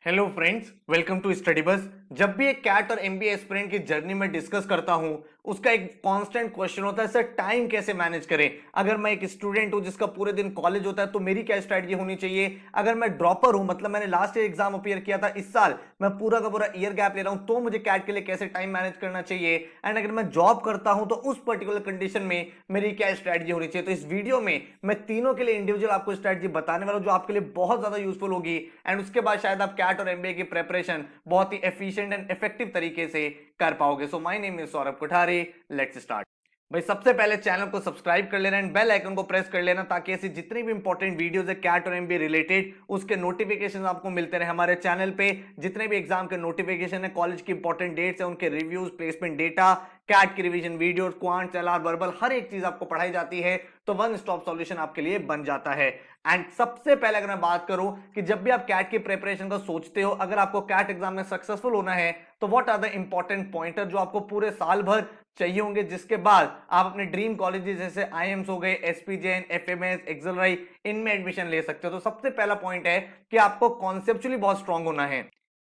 Hello friends, welcome to study बस। जब भी एक कैट और एमबीए एस्पिरेंट की जर्नी में डिस्कस करता हूं, उसका एक कांस्टेंट क्वेश्चन होता है, सर टाइम कैसे मैनेज करें। अगर मैं एक स्टूडेंट हूं जिसका पूरे दिन कॉलेज होता है तो मेरी क्या स्ट्रेटजी होनी चाहिए। अगर मैं ड्रॉपर हूं, मतलब मैंने लास्ट ईयर एग्जाम अपीयर किया था, इस साल मैं पूरा का पूरा ईयर गैप ले रहा हूं, तो मुझे कैट के लिए कैसे टाइम मैनेज करना चाहिए। एंड अगर मैं जॉब करता हूं तो उस पर्टिकुलर कंडीशन में मेरी क्या स्ट्रेटजी होनी चाहिए। तो इस वीडियो में मैं तीनों के लिए इंडिविजुअल आपको स्ट्रेटजी बताने वाला हूं, जो आपके लिए बहुत ज्यादा यूजफुल होगी। एंड उसके बाद शायद आप कैट और एमबीए की प्रेपरेशन बहुत ही एफिशिएंट एंड इफेक्टिव तरीके से कर पाओगे। So my name is Saurabh Kothari, let's start. भाई सबसे पहले चैनल को सब्सक्राइब कर लेना एंड बेल आइकन को प्रेस कर लेना, ताकि ऐसी जितनी भी इंपॉर्टेंट वीडियोस है कैट और एमबीए रिलेटेड, उसके नोटिफिकेशन आपको मिलते रहे। हमारे चैनल पे जितने भी एग्जाम के नोटिफिकेशन है, कॉलेज की इंपॉर्टेंट डेट्स है, उनके रिव्यूज, प्लेसमेंट डेटा, कैट की revision videos, quant, LR, verbal, हर एक चीज आपको पढ़ाई जाती है। तो वन स्टॉप सॉल्यूशन आपके लिए बन जाता है। एंड सबसे पहले अगर मैं बात करूं कि जब भी आप कैट की प्रिपरेशन का सोचते हो, अगर आपको कैट एग्जाम में सक्सेसफुल होना है, तो what are the important pointer जो आपको पूरे साल भर चाहिए होंगे, जिसके बाद आप अपने ड्रीम कॉलेजेस जैसे आईएम्स हो गए, एसपीजेएन, एफएमएस, एक्सेलराई, इनमें एडमिशन ले सकते हो। तो सबसे पहला पॉइंट है कि आपको कॉन्सेप्चुअली बहुत स्ट्रांग होना है।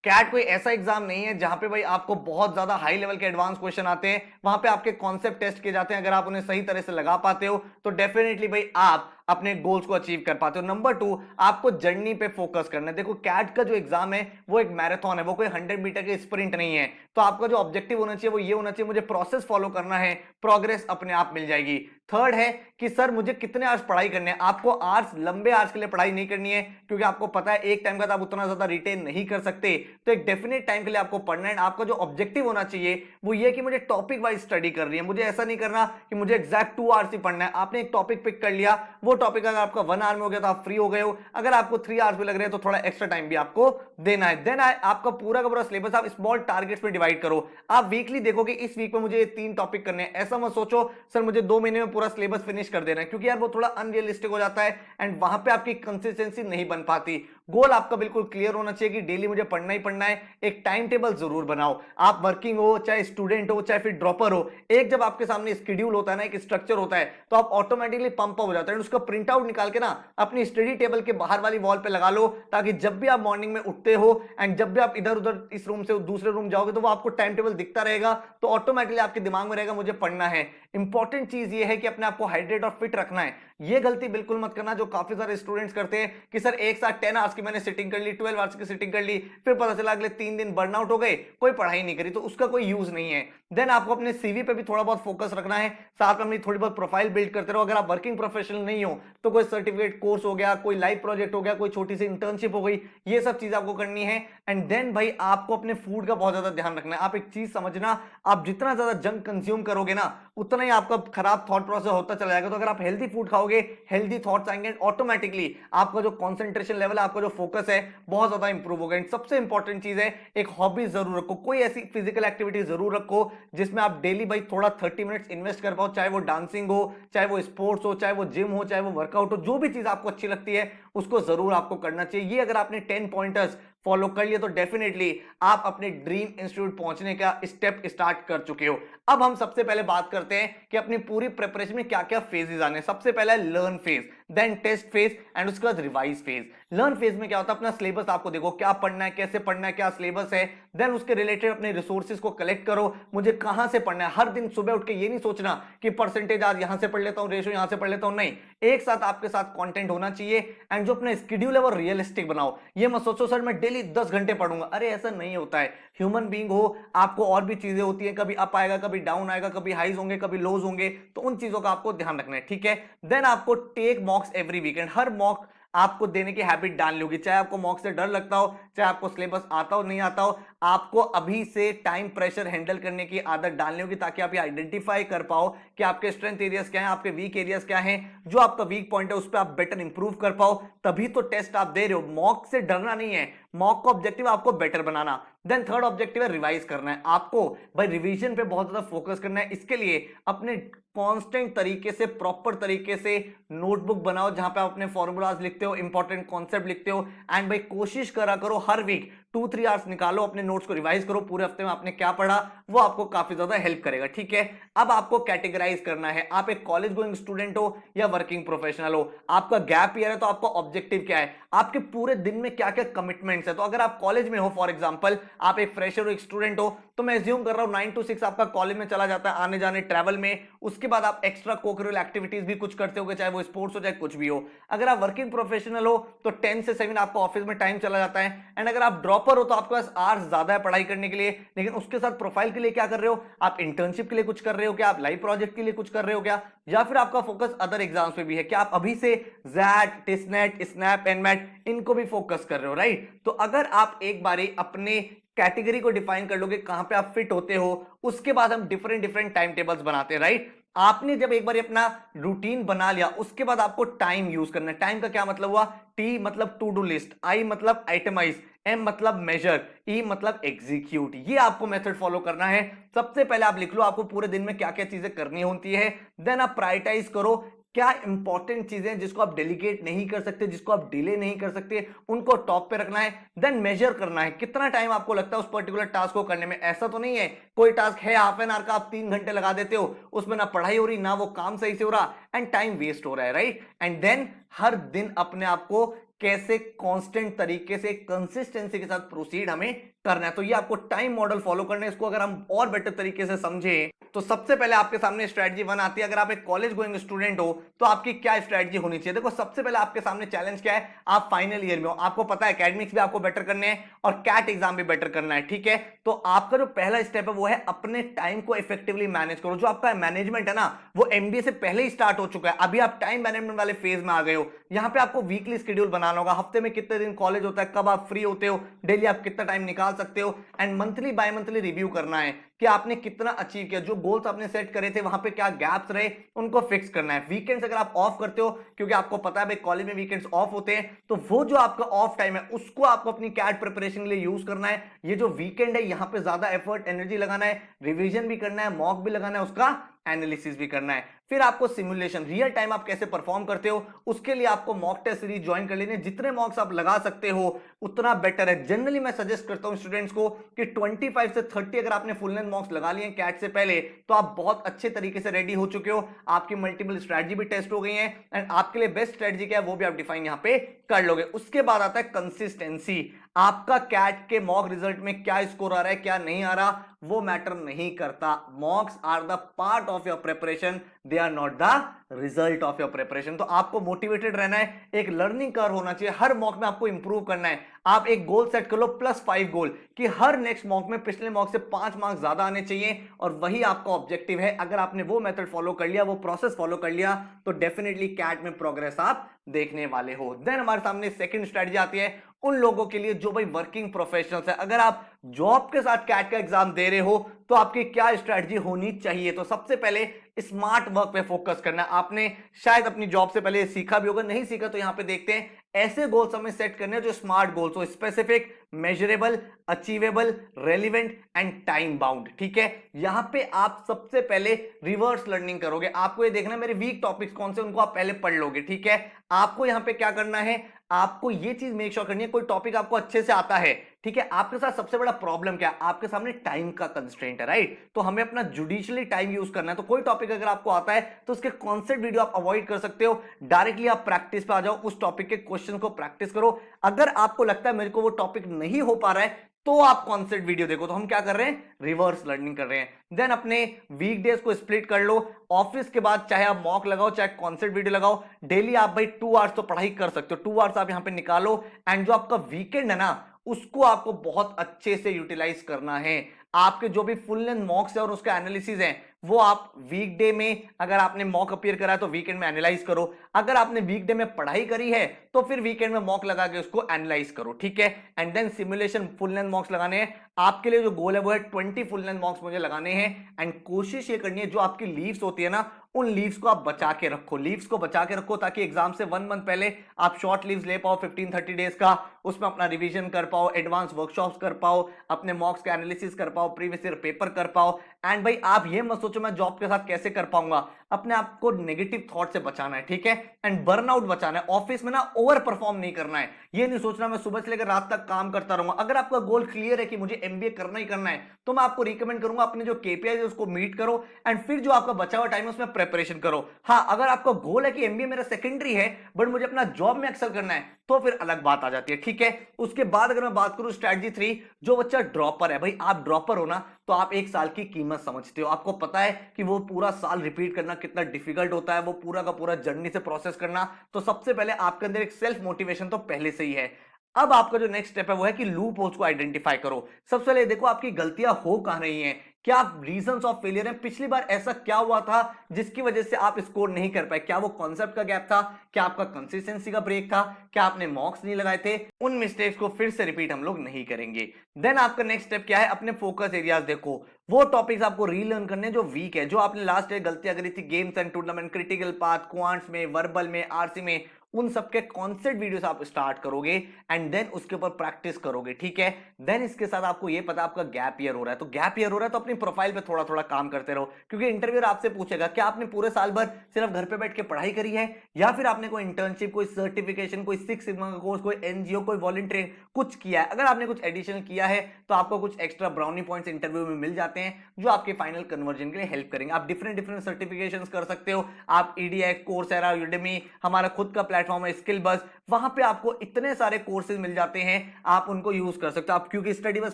कैट कोई ऐसा एग्जाम नहीं है जहां पे भाई आपको बहुत ज्यादा हाई लेवल के एडवांस क्वेश्चन आते हैं। वहां पे आपके कॉन्सेप्ट टेस्ट किए जाते हैं। अगर आप उन्हें सही तरह से लगा पाते हो तो डेफिनेटली भाई आप अपने गोल्स को अचीव कर पाते हो। नंबर 2, आपको जर्नी पे फोकस करना है। देखो कैट का जो एग्जाम है वो एक मैराथन है, वो कोई 100 मीटर के स्प्रिंट नहीं है। तो आपका जो ऑब्जेक्टिव होना चाहिए वो ये होना चाहिए, मुझे प्रोसेस फॉलो करना है, प्रोग्रेस अपने आप मिल जाएगी। थर्ड है कि सर मुझे कितने आवर्स पढ़ाई करने हैं। आपको आवर्स, लंबे आवर्स के लिए पढ़ाई नहीं करनी है, क्योंकि आपको पता है एक टाइम का आप उतना ज्यादा रिटेन नहीं कर सकते। तो एक डेफिनेट टाइम के लिए आपको पढ़ना है। आपका जो ऑब्जेक्टिव होना चाहिए वो ये कि मुझे टॉपिक वाइज स्टडी कर रही है। मुझे ऐसा नहीं करना कि मुझे एग्जैक्ट 2 आवर्स ही पढ़ना है। आपने एक टॉपिक पिक कर लिया, वो टॉपिक अगर आपका 1 आवर में हो गया तो आप फ्री हो गए हो। अगर आपको 3 आवर्स भी लग रहे हैं तो थोड़ा एक्स्ट्रा टाइम भी आपको देना है। देन आपका पूरा का पूरा सिलेबस आप स्मॉल टारगेट्स में डिवाइड करो। आप वीकली देखो कि इस वीक में मुझे 3 टॉपिक करने हैं। ऐसा मत सोचो सर मुझे 2 महीने में पूरा सिलेबस फिनिश कर देना है, क्योंकि यार वो थोड़ा अनरियलिस्टिक हो जाता है एंड वहां पे आपकी कंसिस्टेंसी नहीं बन पाती। गोल आपका बिल्कुल क्लियर होना चाहिए कि डेली मुझे पढ़ना ही पढ़ना है। एक टाइम टेबल जरूर बनाओ। आप वर्किंग हो, चाहे स्टूडेंट हो, चाहे फिर ड्रॉपर हो, एक जब आपके सामने स्केड्यूल होता है ना, एक स्ट्रक्चर होता है, तो आप ऑटोमेटिकली पंप अप हो जाता है। उसका प्रिंट आउट निकाल के ना अपनी स्टडी टेबल के बाहर वाली वॉल पे लगा लो, ताकि जब भी आप मॉर्निंग में उठते हो एंड जब भी आप इधर उधर इस रूम से दूसरे रूम जाओगे तो वो आपको टाइम टेबल दिखता रहेगा। तो ऑटोमेटिकली आपके दिमाग में रहेगा मुझे पढ़ना है। इंपॉर्टेंट चीज ये है कि अपने आपको हाइड्रेट और फिट रखना है। ये गलती बिल्कुल मत करना जो काफी सारे स्टूडेंट्स करते हैं कि सर एक साथ 10 आवर्स की मैंने सिटिंग कर ली, 12 आवर्स की सिटिंग कर ली, फिर पता चला अगले 3 दिन बर्नआउट हो गए, कोई पढ़ाई नहीं करी, तो उसका कोई यूज नहीं है। देन आपको अपने सीवी पे भी थोड़ा बहुत फोकस रखना है, साथ में अपनी थोड़ी बहुत प्रोफाइल बिल्ड करते रहो। अगर आप वर्किंग प्रोफेशनल नहीं हो तो कोई सर्टिफिकेट कोर्स हो गया, कोई लाइव प्रोजेक्ट हो गया, कोई छोटी सी इंटर्नशिप हो गई, ये सब चीज आपको करनी है। एंड देन भाई आपको अपने फूड का बहुत ज्यादा ध्यान रखना है। आप एक चीज समझना, आप जितना ज्यादा जंक कंज्यूम करोगे ना, उतना ही आपका खराब थॉट प्रोसेस होता चला जाएगा। तो अगर आप हेल्दी फूड खाओगे, हेल्दी थॉट्स आएंगे, ऑटोमेटिकली आपका जो कंसंट्रेशन लेवल है, आपका जो फोकस है, बहुत ज्यादा इंप्रूव होगा। सबसे इंपॉर्टेंट चीज है, एक हॉबी जरूर रखो। कोई ऐसी फिजिकल एक्टिविटी जरूर रखो जिसमें आप डेली भाई थोड़ा 30 मिनट्स इन्वेस्ट कर पाओ। चाहे वो डांसिंग हो, चाहे वो स्पोर्ट्स हो, चाहे वो जिम हो, चाहे वो वर्कआउट हो, जो भी चीज आपको अच्छी लगती है उसको जरूर आपको करना चाहिए। ये अगर आपने 10 पॉइंटर्स फॉलो कर लिया तो डेफिनेटली आप अपने ड्रीम इंस्टीट्यूट पहुंचने का स्टेप स्टार्ट कर चुके हो। अब हम सबसे पहले बात करते हैं कि अपनी पूरी प्रिपरेशन में क्या क्या फेजेस आने। सबसे पहला है learn phase, then test phase and उसके बाद रिवाइज फेज। लर्न फेज में क्या होता है, अपना सिलेबस आपको देखो, क्या पढ़ना है, कैसे पढ़ना है, क्या सिलेबस है। देन उसके रिलेटेड अपने रिसोर्सेज को कलेक्ट करो, मुझे कहां से पढ़ना है। हर दिन सुबह उठ के ये नहीं सोचना कि परसेंटेज आज यहां से पढ़ लेता हूं, रेशो यहां से पढ़ लेता हूं, नहीं, एक साथ आपके साथ कंटेंट होना चाहिए। एंड जो अपना शेड्यूल है वो रियलिस्टिक बनाओ। ये मत सोचो सर मैं डेली 10 घंटे पढ़ूंगा, अरे ऐसा नहीं होता है। ह्यूमन बीइंग हो, आपको और भी चीजें होती हैं, कभी अप आएगा, कभी डाउन आएगा, कभी हाईज होंगे, कभी लोज होंगे, तो उन चीजों का आपको ध्यान रखना है, ठीक है। देन आपको टेक मॉक्स एवरी वीकेंड। हर मॉक आपको देने की हैबिट डालनी होगी। चाहे आपको मॉक से डर लगता हो, चाहे आपको सिलेबस आता हो नहीं आता हो, आपको अभी से टाइम प्रेशर हैंडल करने की आदत डालनी होगी, ताकि आप ये आइडेंटिफाई कर पाओ कि आपके स्ट्रेंथ एरियाज क्या हैं, आपके वीक एरियाज क्या हैं, जो आपका वीक पॉइंट है उस पर आप बेटर इंप्रूव कर पाओ। तभी तो टेस्ट आप दे रहे हो। मॉक से डरना नहीं है, मॉक का ऑब्जेक्टिव आपको बेटर बनाना। देन थर्ड ऑब्जेक्टिव है रिवाइज करना है। आपको भाई रिवीजन पे बहुत ज्यादा फोकस करना है। इसके लिए अपने कांस्टेंट तरीके से, प्रॉपर तरीके से नोटबुक बनाओ, जहां पे आप अपने फॉर्मूलाज लिखते हो, इंपॉर्टेंट कॉन्सेप्ट लिखते हो। एंड भाई कोशिश करा करो हर वीक 2-3 आवर्स निकालो, अपने नोट्स को रिवाइज करो, पूरे हफ्ते में आपने क्या पढ़ा वो आपको काफी ज्यादा हेल्प करेगा। ठीक है, अब आपको कैटेगराइज करना है, आप एक कॉलेज गोइंग स्टूडेंट हो या वर्किंग प्रोफेशनल हो, आपका गैप ईयर है तो आपका ऑब्जेक्टिव क्या है, आपके पूरे दिन में क्या क्या कमिटमेंट्स है। तो अगर आप कॉलेज में हो, फॉर एग्जांपल आप एक फ्रेशर हो, एक स्टूडेंट हो, तो मैं एज्यूम कर रहा हूं 9 to 6 आपका कॉलेज में चला जाता है, आने जाने ट्रैवल में, उसके बाद आप एक्स्ट्रा कोकरिकुलर एक्टिविटीज भी कुछ करते हो, चाहे वो स्पोर्ट्स हो चाहे कुछ भी हो। अगर आप वर्किंग प्रोफेशनल हो तो 10 से 7 आपका ऑफिस में टाइम चला जाता है, एंड अगर आप ड्रॉपर हो तो आपके पास आवर्स ज्यादा है पढ़ाई करने के लिए, लेकिन उसके साथ प्रोफाइल के लिए क्या कर रहे हो, आप इंटर्नशिप के लिए कुछ कर रहे हो क्या, आप लाइव प्रोजेक्ट के लिए कुछ कर रहे हो क्या, या फिर आपका फोकस अदर एग्जाम्स पे भी है, क्या आप अभी से जैट, टिसनेट, स्नैप, एनमैट इनको भी फोकस कर रहे हो, राइट। तो अगर आप एक बारी अपने कैटेगरी को डिफाइन कर लोगे कहां पे आप फिट होते हो, उसके बाद हम डिफरेंट डिफरेंट टाइम टेबल्स बनाते हैं, राइट। आपने जब एक बार अपना रूटीन बना लिया, उसके बाद आपको टाइम यूज करना है। टाइम का क्या मतलब हुआ, टी मतलब टू डू लिस्ट, आई मतलब आइटमाइज, एम मतलब मेजर, ई मतलब एग्जीक्यूट। ये आपको मेथड फॉलो करना है। सबसे पहले आप लिख लो आपको पूरे दिन में क्या क्या चीजें करनी होती है, देन आप प्रायोरिटाइज करो क्या इंपॉर्टेंट चीजें जिसको आप डेलीगेट नहीं कर सकते, जिसको आप डिले नहीं कर सकते, उनको टॉप पे रखना है। देन मेजर करना है कितना टाइम आपको लगता है उस पर्टिकुलर टास्क को करने में। ऐसा तो नहीं है कोई टास्क है हाफ एन आवर का, आप 3 घंटे लगा देते हो, उसमें ना पढ़ाई हो रही ना वो काम सही से हो रहा, एंड टाइम वेस्ट हो रहा है, राइट। एंड देन हर दिन अपने आप को कैसे कांस्टेंट तरीके से कंसिस्टेंसी के साथ प्रोसीड हमें करना है। तो ये आपको टाइम मॉडल फॉलो करना है। इसको अगर हम और बेटर तरीके से समझे तो सबसे पहले आपके सामने स्ट्रेटजी 1 आती है। अगर आप एक कॉलेज गोइंग स्टूडेंट हो तो आपकी क्या स्ट्रेटजी होनी चाहिए। देखो सबसे पहले आपके सामने चैलेंज क्या है, आप फाइनल ईयर में हो, आपको पता है एकेडमिक्स भी आपको बेटर करने हैं और कैट एग्जाम भी बेटर करना है, ठीक है। तो आपका जो पहला स्टेप है वो है अपने टाइम को इफेक्टिवली मैनेज करो। जो आपका मैनेजमेंट है ना वो एमबीए से पहले ही स्टार्ट हो चुका है, अभी आप टाइम मैनेजमेंट वाले फेज में आ गए हो। यहां पे आपको वीकली शेड्यूल बनाना होगा, हफ्ते में कितने दिन कॉलेज होता है, कब आप फ्री होते हो, डेली आप कितना टाइम निकाल सकते हो, and monthly bi monthly review करना है कि आपने कितना अचीव किया, जो गोल्स आपने सेट करे थे वहां पे क्या गैप्स रहे उनको फिक्स करना है। वीकेंड्स अगर आप ऑफ करते हो, क्योंकि आपको पता है भाई कॉलेज में वीकेंड्स ऑफ होते हैं, तो वो जो आपका ऑफ टाइम है उसको आपको अपनी कैट प्रिपरेशन के लिए यूज करना है। ये जो वीकेंड है यहां पे ज्यादा एफर्ट एनर्जी लगाना है, रिवीजन भी करना है, मॉक भी लगाना है, उसका एनालिसिस भी करना है। फिर आपको सिमुलेशन रियल टाइम आप कैसे परफॉर्म करते हो उसके लिए आपको मॉक टेस्ट सीरीज ज्वाइन कर लेने। जितने मॉक्स आप लगा सकते हो उतना बेटर है। जनरली मैं सजेस्ट करता हूं स्टूडेंट्स को कि 25 से 30 अगर आपने फुल लेंथ मॉक्स लगा लिए कैट से पहले तो आप बहुत अच्छे तरीके से रेडी हो चुके हो, आपकी मल्टीपल स्ट्रेटजी भी टेस्ट हो गई है, एंड आपके लिए बेस्ट स्ट्रेटजी क्या है वो भी आप डिफाइन यहां पे कर लोगे। उसके बाद आता है कंसिस्टेंसी। आपका कैट के मॉक रिजल्ट में क्या स्कोर आ रहा है क्या नहीं आ रहा वो मैटर नहीं करता। Mocks are the part of your preparation, they are not the result of your preparation. तो आपको मोटिवेटेड रहना है, एक लर्निंग कर्व होना चाहिए, हर मॉक में आपको इंप्रूव करना है। आप एक गोल सेट कर लो +5 गोल कि हर नेक्स्ट मॉक में पिछले मॉक से 5 मार्क्स ज्यादा आने चाहिए, और वही आपका ऑब्जेक्टिव है। अगर आपने वो मेथड फॉलो कर लिया, वो प्रोसेस फॉलो कर लिया, तो डेफिनेटली कैट में प्रोग्रेस आप देखने वाले हो। देन हमारे सामने सेकंड स्ट्रेटजी आती है उन लोगों के लिए जो भाई वर्किंग प्रोफेशनल्स है। अगर आप जॉब के साथ कैट का एग्जाम दे रहे हो तो आपकी क्या स्ट्रेटजी होनी चाहिए। तो सबसे पहले स्मार्ट वर्क पे फोकस करना है। आपने शायद अपनी जॉब से पहले सीखा भी होगा, नहीं सीखा तो यहां पे देखते हैं। ऐसे गोल्स हमें सेट करने हैं जो स्मार्ट गोल्स हो, specific, measurable, achievable, relevant and time bound, ठीक है। यहां पे आप सबसे पहले रिवर्स लर्निंग करोगे। आपको ये देखना है मेरे वीक टॉपिक्स कौन से, उनको आप पहले पढ़ लोगे, ठीक है। आपको यहां पे क्या करना है, आपको ये चीज मेक श्योर करनी है कोई टॉपिक आपको अच्छे से आता है, ठीक है। आपके साथ सबसे बड़ा प्रॉब्लम क्या है, आपके सामने टाइम का कंस्ट्रेंट है, राइट। तो हमें अपना जुडिशियली टाइम यूज करना है। तो कोई टॉपिक अगर आपको आता है तो उसके कॉन्सेप्ट वीडियो आप अवॉइड कर सकते हो, डायरेक्टली आप प्रैक्टिस पे आ जाओ, उस टॉपिक के क्वेश्चन को प्रैक्टिस करो। अगर आपको लगता है मेरे को वो टॉपिक नहीं हो पा रहा है तो आप कॉन्सेप्ट वीडियो देखो। तो हम क्या कर रहे हैं, रिवर्स लर्निंग कर रहे हैं। देन अपने वीकडेज को स्प्लिट कर लो। ऑफिस के बाद चाहे आप मॉक लगाओ चाहे कॉन्सेप्ट वीडियो लगाओ, डेली आप भाई 2 आवर्स तो पढ़ाई कर सकते हो, 2 आवर्स आप यहां पे निकालो। एंड जो आपका वीकेंड है ना उसको आपको बहुत अच्छे से यूटिलाइज करना है। आपके जो भी फुल लेंथ मॉक्स है और उसका एनालिसिस है वो आप वीकडे में, अगर आपने मॉक अपीयर करा है तो वीकेंड में एनालाइज करो। अगर आपने वीकडे में पढ़ाई करी है तो फिर वीकेंड में मॉक लगा के उसको एनालाइज करो, ठीक है। And then simulation full length mocks लगाने हैं। आपके लिए जो गोल है वो है 20 फुल लेंथ मॉक्स मुझे लगाने हैं। एंड कोशिश ये करनी है जो आपकी लीव्स होती है ना उन लीव्स को आप बचा के रखो, लीव्स को बचा के रखो ताकि एग्जाम से 1 मंथ पहले आप शॉर्ट लीव्स ले पाओ 15-30 डेज का, उसमें अपना रिवीजन कर पाओ, एडवांस वर्कशॉप्स कर पाओ, अपने मॉक्स का एनालिसिस कर पाओ, प्रीवियस ईयर पेपर कर पाओ। एंड भाई आप ये मत सोचो मैं जॉब के साथ कैसे कर पाऊंगा, अपने आप को नेगेटिव थॉट से बचाना है, ठीक है। एंड बर्नआउट बचाना है, ऑफिस में ना ओवर परफॉर्म नहीं करना है। ये नहीं सोचना मैं सुबह से लेकर रात तक काम करता रहूंगा। अगर आपका गोल क्लियर है कि मुझे एमबीए करना ही करना है, तो मैं आपको रिकमेंड करूंगा अपने जो केपीआई है उसको मीट करो, एंड फिर जो आपका बचा हुआ टाइम है उसमें प्रिपरेशन करो। हाँ, अगर आपका गोल है कि एमबीए मेरा सेकेंडरी है बट मुझे अपना जॉब में एक्सेल करना है, तो फिर अलग बात आ जाती है, ठीक है। उसके बाद अगर मैं बात करूं स्ट्रैटेजी 3, जो बच्चा ड्रॉपर है, भाई आप ड्रॉपर हो ना, तो आप एक साल की कीमत समझते हो। आपको पता है कि वो पूरा साल रिपीट करना कितना डिफिकल्ट होता है, वो पूरा का पूरा जर्नी से प्रोसेस करना। तो सबसे पहले आपके अंदर एक सेल्फ मोटिवेशन तो पहले से ही है। अब आपका जो नेक्स्ट स्टेप है वो है कि लूप होल्स को आइडेंटिफाई करो। सबसे पहले देखो आपकी गलतियां हो कहां रही हैं, क्या रीजंस ऑफ फेलियर है, पिछली बार ऐसा क्या हुआ था जिसकी वजह से आप स्कोर नहीं कर पाए। क्या वो कॉन्सेप्ट का गैप था, क्या आपका कंसिस्टेंसी का ब्रेक था, क्या आपने मॉक्स नहीं लगाए थे। उन मिस्टेक्स को फिर से रिपीट हम लोग नहीं करेंगे। देन आपका नेक्स्ट स्टेप क्या है, अपने फोकस एरियाज देखो। वो टॉपिक्स आपको रीलर्न करने जो वीक है, जो आपने लास्ट ईयर गलतियां करी थी games and tournament, critical path, quants में, वर्बल में, आरसी में, उन सबके कॉन्सेप्ट वीडियोस आप स्टार्ट करोगे एंड देन उसके ऊपर प्रैक्टिस करोगे, ठीक है। देन इसके साथ आपको ये पता आपका गैप ईयर हो रहा है, तो गैप ईयर हो रहा है तो अपनी प्रोफाइल पे थोड़ा थोड़ा काम करते रहो, क्योंकि इंटरव्यूअर आपसे पूछेगा क्या आपने पूरे साल भर सिर्फ घर पे बैठ के पढ़ाई करी है, या फिर आपने कोई इंटर्नशिप, कोई सर्टिफिकेशन, कोई सिक्स सिग्मा का कोर्स, कोई एनजीओ, कोई वॉलंटियरिंग कुछ किया है। अगर आपने कुछ एडिशनल किया है तो आपको कुछ एक्स्ट्रा ब्राउनी पॉइंट्स इंटरव्यू में मिल जाते हैं जो आपके फाइनल कन्वर्जन के लिए हेल्प करेंगे। आप डिफरेंट डिफरेंट सर्टिफिकेशंस कर सकते हो, आप ईडीएक्स, कोर्सेरा, यूडेमी, हमारा खुद का प्लेटफॉर्म है स्किल बस, वहां पे आपको इतने सारे कोर्सेज मिल जाते हैं, आप उनको यूज कर सकते हो। आप क्योंकि स्टडी बस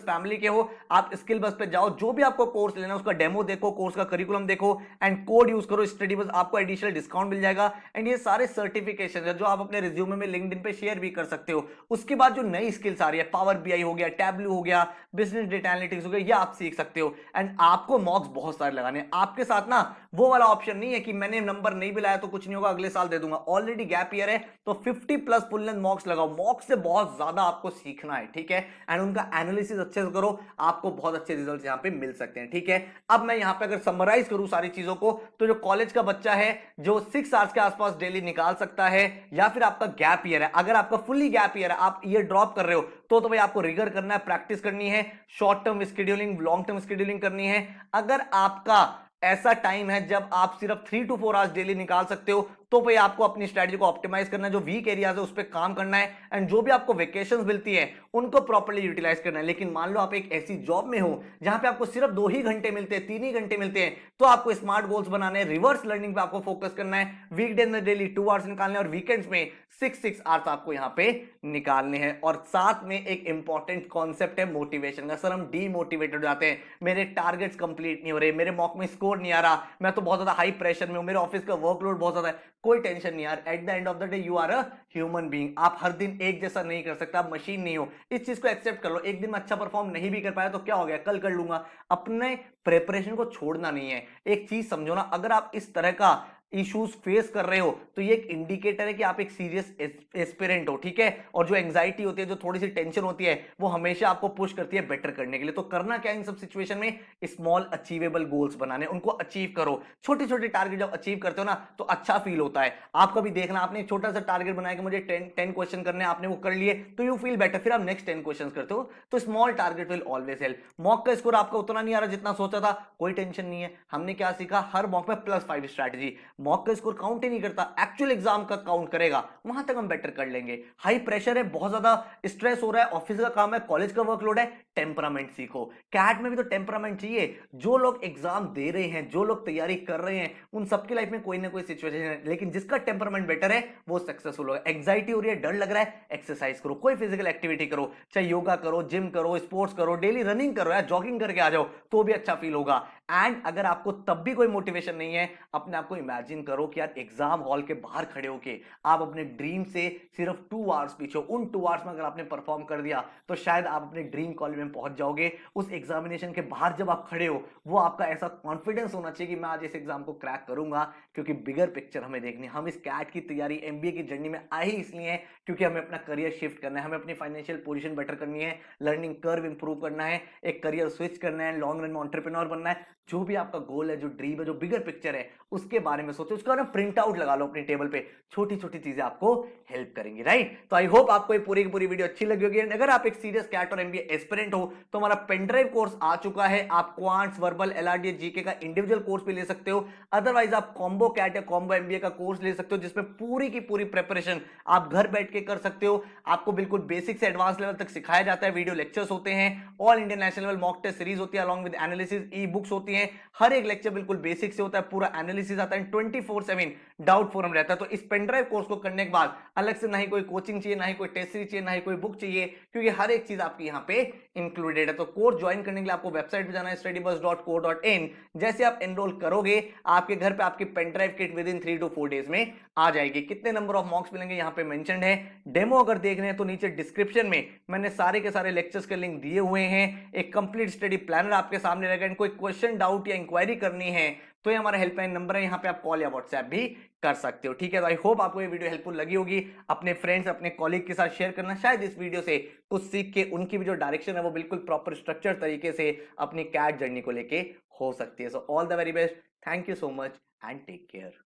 फैमिली के हो, आप स्किल बस पे जाओ, जो भी आपको कोर्स लेना है उसका डेमो देखो, कोर्स का करिकुलम देखो एंड कोड यूज करो स्टडी बस, आपको एडिशनल डिस्काउंट मिल जाएगा। एंड ये सारे सर्टिफिकेशन है जो आप अपने रिज्यूमे में, लिंक्डइन पे शेयर भी कर सकते हो। उसके बाद जो नई स्किल्स आ रही है, पावर बीआई हो गया, टैबलू हो गया, बिजनेस डेटा एनालिटिक्स हो गया, ये आप सीख सकते हो। एंड आपको मॉक्स बहुत सारे लगाने हैं। आपके साथ ना वो वाला ऑप्शन नहीं है कि मैंने नंबर नहीं भी लाया तो कुछ नहीं होगा, अगले साल दे दूंगा। ऑलरेडी गैप ईयर है तो 50 प्लस फुल लेंथ मॉक्स लगाओ। मॉक्स से बहुत ज्यादा आपको सीखना है, ठीक है। एंड उनका एनालिसिस अच्छे से करो, आपको बहुत अच्छे रिजल्ट यहां पे मिल सकते हैं, ठीक है। अब मैं यहां पे अगर समराइज करूं सारी चीजों को, तो जो कॉलेज का बच्चा है जो 6 आवर्स के आसपास डेली निकाल सकता है, या फिर आपका गैप ईयर है, अगर आपका फुल्ली गैप ईयर है, आप ईयर ड्रॉप कर रहे हो, तो भाई आपको रिगर करना है, प्रैक्टिस करनी है, short term scheduling, long term scheduling करनी है। अगर आपका ऐसा टाइम है जब आप सिर्फ 3 to 4 आवर्स डेली निकाल सकते हो, तो भाई आपको अपनी स्ट्रेटजी को ऑप्टिमाइज करना है, जो वीक एरियाज है उस पर काम करना है, एंड जो भी आपको वेकेशंस मिलती है उनको प्रॉपर्ली यूटिलाइज करना है। लेकिन मान लो आप एक ऐसी जॉब में हो जहां पे आपको सिर्फ 2 ही घंटे मिलते हैं, 3 ही घंटे मिलते हैं, तो आपको स्मार्ट गोल्स बनाने हैं, रिवर्स लर्निंग पे आपको फोकस करना है। वीकडे में डेली 2 आवर्स निकालने और वीकेंड्स में 6 आवर्स आपको यहां पे निकालने हैं। और साथ में एक इंपॉर्टेंट कॉन्सेप्ट है मोटिवेशन का। सर हम डीमोटिवेटेड हो जाते हैं, मेरे टारगेट्स कंप्लीट नहीं हो रहे, मेरे मॉक में स्कोर नहीं आ रहा, मैं तो बहुत ज्यादा हाई प्रेशर में हूं, मेरे ऑफिस का वर्कलोड बहुत ज्यादा है। कोई टेंशन नहीं यार, at the end of the day you are a human being. आप हर दिन एक जैसा नहीं कर सकते, आप मशीन नहीं हो। इस चीज को एक्सेप्ट कर लो। एक दिन में अच्छा परफॉर्म नहीं भी कर पाया तो क्या हो गया, कल कर लूंगा। अपने प्रिपरेशन को छोड़ना नहीं है। एक चीज समझो ना, अगर आप इस तरह का इश्यूज फेस कर रहे हो तो ये एक इंडिकेटर है कि आप एक सीरियस एस्पिरेंट हो, ठीक है। और जो एंजाइटी होती है, जो थोड़ी सी टेंशन होती है, वो हमेशा आपको पुश करती है बेटर करने के लिए। तो करना क्या इन सब सिचुएशन में, स्मॉल अचीवेबल गोल्स बनाने, उनको अचीव करो। छोटे छोटे टारगेट जब अचीव करते हो ना तो अच्छा फील होता है। आप कभी देखना, आपने एक छोटा सा टारगेट बनाया कि मुझे 10 क्वेश्चन करने, आपने वो कर लिए तो यू फील बेटर, फिर आप नेक्स्ट 10 क्वेश्चन करते हो। तो small target will always help. Mock का स्कोर आपका उतना नहीं आ रहा जितना सोचा था, कोई टेंशन नहीं है। हमने क्या सीखा, हर मॉक में +5 स्ट्रैटेजी। मॉक का स्कोर काउंट ही नहीं करता, एक्चुअल एग्जाम का काउंट करेगा, वहां तक हम बेटर कर लेंगे। हाई प्रेशर है, बहुत ज्यादा स्ट्रेस हो रहा है, ऑफिस का काम है, कॉलेज का वर्कलोड है, टेम्परामेंट सीखो। कैट में भी तो टेम्परामेंट चाहिए। जो लोग एग्जाम दे रहे हैं, जो लोग तैयारी कर रहे हैं, उन सबकी लाइफ में कोई ना कोई सिचुएशन है, लेकिन जिसका टेम्परामेंट बेटर है वो सक्सेसफुल होगा। एंग्जाइटी हो रही है, डर लग रहा है, एक्सरसाइज करो, कोई फिजिकल एक्टिविटी करो, चाहे योगा करो, जिम करो, स्पोर्ट्स करो, डेली रनिंग करो, या जॉगिंग करके आ जाओ तो भी अच्छा फील होगा। एंड अगर आपको तब भी कोई मोटिवेशन नहीं है, अपने आप को इमेजिन करो कि यार एग्जाम हॉल के बाहर खड़े होके आप अपने ड्रीम से सिर्फ 2 आवर्स पीछे हो। उन 2 आवर्स में अगर आपने परफॉर्म कर दिया तो शायद आप अपने ड्रीम कॉलेज में पहुंच जाओगे। उस एग्जामिनेशन के बाहर जब आप खड़े हो, वो आपका ऐसा कॉन्फिडेंस होना चाहिए कि मैं आज इस एग्जाम को क्रैक करूंगा, क्योंकि बिगर पिक्चर हमें देखनी। हम इस कैट की तैयारी, एमबीए की जर्नी में आए ही इसलिए हैं क्योंकि हमें अपना करियर शिफ्ट करना है, हमें अपनी फाइनेंशियल पोजीशन बेटर करनी है, लर्निंग कर्व इंप्रूव करना है, एक करियर स्विच करना है, लॉन्ग रन में एंटरप्रेन्योर बनना है। जो भी आपका गोल है, जो ड्रीम है, जो बिगर पिक्चर है, उसके बारे में सोचो, उसका ना प्रिंट आउट लगा लो अपनी टेबल पे। छोटी छोटी चीजें आपको हेल्प करेंगी, राइट? तो आई होप आपको ये पूरी की पूरी वीडियो अच्छी लगी होगी। अगर आप एक सीरियस कैट और एमबीए एस्पिरेंट हो तो हमारा पेनड्राइव कोर्स आ चुका है। आप क्वांट्स, वर्बल, एलआरडी, जीके का इंडिविजुअल कोर्स भी ले सकते हो। अदरवाइज आप कॉम्बो कैट या कॉम्बो एमबीए का कोर्स ले सकते हो, जिसमें पूरी की पूरी प्रिपरेशन आप घर बैठ के कर सकते हो। आपको बिल्कुल बेसिक से एडवांस लेवल तक सिखाया जाता है। वीडियो लेक्चर्स होते हैं, all Indian national level mock test series होती है along with analysis, e books होती हैं। हर एक लेक्चर बिल्कुल बेसिक से होता है, पूरा एनालिसिस आता है, 24/7 डाउट फोरम रहता है। तो इस पेनड्राइव कोर्स को करने के बाद अलग से ना ही कोई कोचिंग चाहिए, ना ही कोई टेस्ट सीरीज चाहिए, ना ही कोई बुक चाहिए, क्योंकि हर एक चीज आपकी यहाँ पे इंक्लूडेड है। तो कोर्स ज्वाइन करने के लिए आपको वेबसाइट पे जाना है studybuzz.co.in। जैसे आप एनरोल करोगे, आपके घर पे आपकी pen drive kit within 3 to 4 days में आ जाएगी। कितने नंबर ऑफ मॉक्स मिलेंगे यहाँ पे मेंशन्ड है। डेमो अगर देख रहे हैं तो नीचे डिस्क्रिप्शन में मैंने सारे के सारे लेक्चर्स के लिंक दिए हुए हैं। एक कंप्लीट स्टडी प्लानर आपके सामने रहेगा। कोई क्वेश्चन, डाउट या इंक्वायरी करनी है तो ये हमारा हेल्पलाइन नंबर है, यहाँ पे आप कॉल या व्हाट्सएप भी कर सकते हो, ठीक है? तो आई होप आपको ये वीडियो हेल्पफुल लगी होगी। अपने फ्रेंड्स, अपने कॉलीग के साथ शेयर करना, शायद इस वीडियो से कुछ सीख के उनकी भी जो डायरेक्शन है वो बिल्कुल प्रॉपर स्ट्रक्चर तरीके से अपनी कैट जर्नी को लेके हो सकती है। So all the very best, thank you so much and take care.